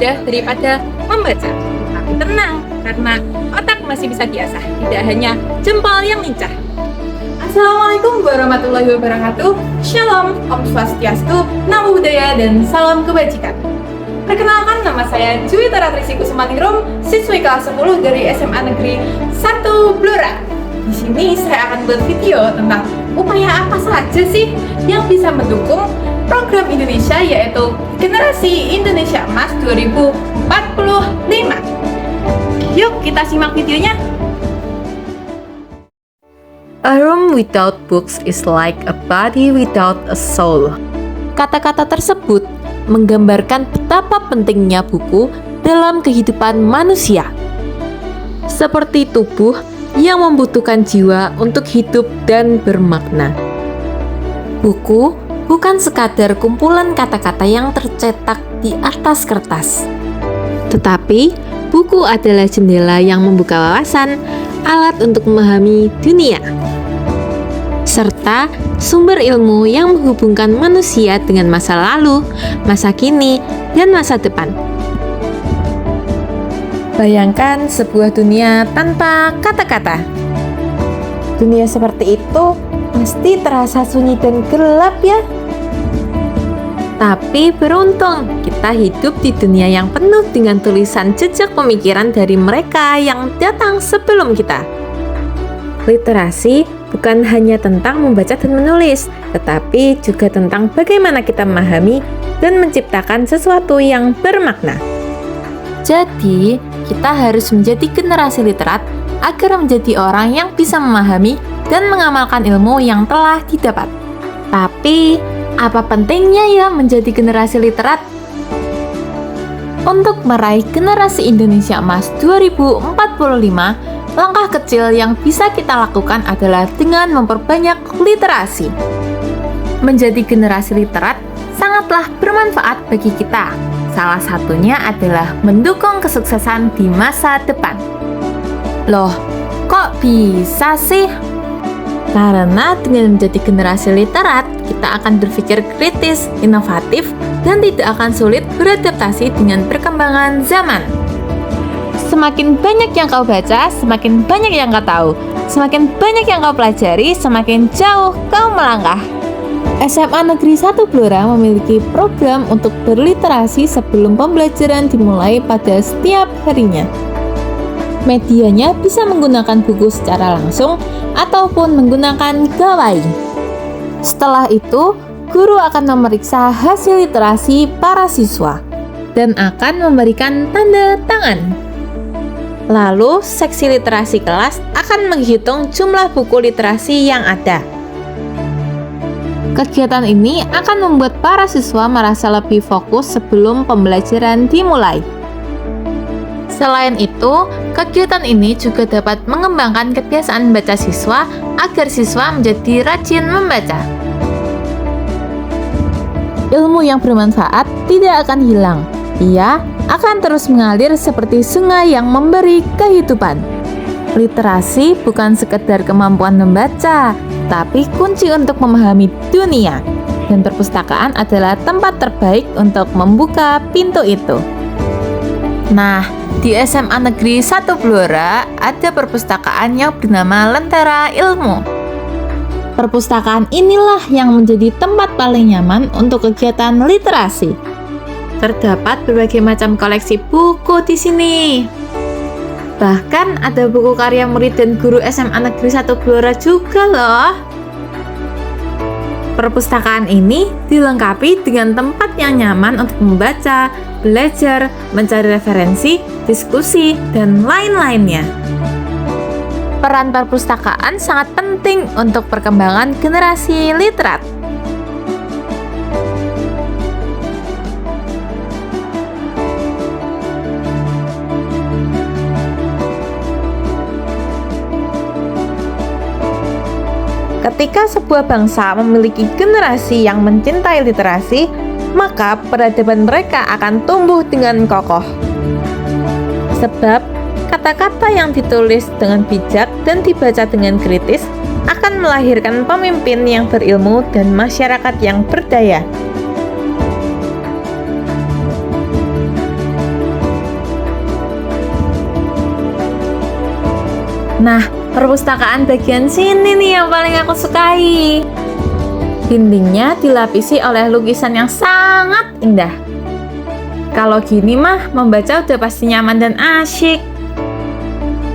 mudah daripada membaca. Tapi tenang, karena otak masih bisa diasah, tidak hanya jempol yang lincah. Assalamualaikum warahmatullahi wabarakatuh. Shalom, Om Swastiastu, Namo Buddhaya, dan salam kebajikan. Perkenalkan, nama saya Juwita Ratrisi Kusumaningrum, siswi kelas 10 dari SMA Negeri 1 Blora. Di sini saya akan buat video tentang upaya apa saja sih yang bisa mendukung program Indonesia, yaitu Generasi Indonesia Emas 2045. Yuk kita simak videonya. A room without books is like a body without a soul. Kata-kata tersebut menggambarkan betapa pentingnya buku dalam kehidupan manusia. Seperti tubuh yang membutuhkan jiwa untuk hidup dan bermakna. Buku bukan sekadar kumpulan kata-kata yang tercetak di atas kertas. Tetapi, buku adalah jendela yang membuka wawasan, alat untuk memahami dunia, serta sumber ilmu yang menghubungkan manusia dengan masa lalu, masa kini, dan masa depan. Bayangkan sebuah dunia tanpa kata-kata. Dunia seperti itu pasti terasa sunyi dan gelap ya. Tapi beruntung, kita hidup di dunia yang penuh dengan tulisan jejak pemikiran dari mereka yang datang sebelum kita. Literasi bukan hanya tentang membaca dan menulis, tetapi juga tentang bagaimana kita memahami dan menciptakan sesuatu yang bermakna. Jadi, kita harus menjadi generasi literat agar menjadi orang yang bisa memahami dan mengamalkan ilmu yang telah didapat. Tapi, apa pentingnya ya menjadi generasi literat? Untuk meraih generasi Indonesia Emas 2045, langkah kecil yang bisa kita lakukan adalah dengan memperbanyak literasi. Menjadi generasi literat sangatlah bermanfaat bagi kita. Salah satunya adalah mendukung kesuksesan di masa depan. Loh, kok bisa sih? Karena dengan menjadi generasi literat, kita akan berpikir kritis, inovatif, dan tidak akan sulit beradaptasi dengan perkembangan zaman. Semakin banyak yang kau baca, semakin banyak yang kau tahu. Semakin banyak yang kau pelajari, semakin jauh kau melangkah. SMA Negeri 1 Blora memiliki program untuk berliterasi sebelum pembelajaran dimulai pada setiap harinya. Medianya bisa menggunakan buku secara langsung ataupun menggunakan gawai. Setelah itu, guru akan memeriksa hasil literasi para siswa dan akan memberikan tanda tangan. Lalu, seksi literasi kelas akan menghitung jumlah buku literasi yang ada. Kegiatan ini akan membuat para siswa merasa lebih fokus sebelum pembelajaran dimulai. Selain itu, kegiatan ini juga dapat mengembangkan kebiasaan membaca siswa agar siswa menjadi rajin membaca. Ilmu yang bermanfaat tidak akan hilang. Ia akan terus mengalir seperti sungai yang memberi kehidupan. Literasi bukan sekedar kemampuan membaca, tapi kunci untuk memahami dunia. Dan perpustakaan adalah tempat terbaik untuk membuka pintu itu. Nah, di SMA Negeri 1 Blora ada perpustakaan yang bernama Lentera Ilmu. Perpustakaan inilah yang menjadi tempat paling nyaman untuk kegiatan literasi. Terdapat berbagai macam koleksi buku di sini. Bahkan ada buku karya murid dan guru SMA Negeri 1 Blora juga loh. Perpustakaan ini dilengkapi dengan tempat yang nyaman untuk membaca, belajar, mencari referensi, diskusi, dan lain-lainnya. Peran perpustakaan sangat penting untuk perkembangan generasi literat. Ketika sebuah bangsa memiliki generasi yang mencintai literasi, maka peradaban mereka akan tumbuh dengan kokoh. Sebab, kata-kata yang ditulis dengan bijak dan dibaca dengan kritis akan melahirkan pemimpin yang berilmu dan masyarakat yang berdaya. Nah, perpustakaan bagian sini nih yang paling aku sukai. Dindingnya dilapisi oleh lukisan yang sangat indah. Kalau gini mah, membaca udah pasti nyaman dan asyik.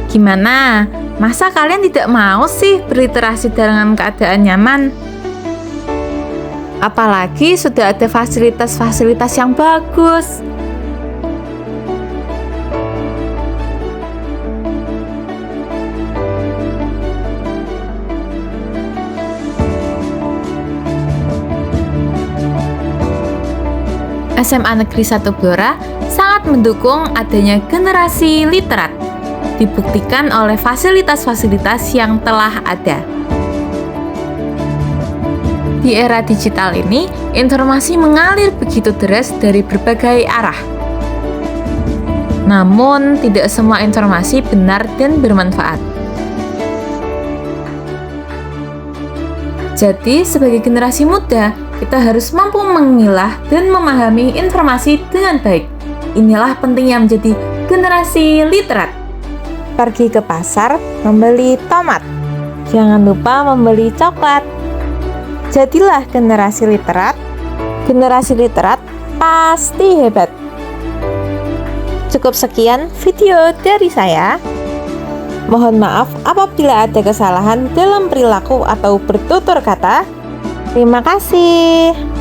Gimana? Masa kalian tidak mau sih berliterasi dengan keadaan nyaman? Apalagi sudah ada fasilitas-fasilitas yang bagus. SMA Negeri 1 Blora sangat mendukung adanya generasi literat, dibuktikan oleh fasilitas-fasilitas yang telah ada. Di era digital ini, informasi mengalir begitu deras dari berbagai arah. Namun, tidak semua informasi benar dan bermanfaat. Jadi, sebagai generasi muda, kita harus mampu memilah dan memahami informasi dengan baik. Inilah pentingnya menjadi generasi literat. Pergi ke pasar, membeli tomat. Jangan lupa membeli coklat. Jadilah generasi literat. Generasi literat pasti hebat. Cukup sekian video dari saya. Mohon maaf apabila ada kesalahan dalam perilaku atau bertutur kata. Terima kasih.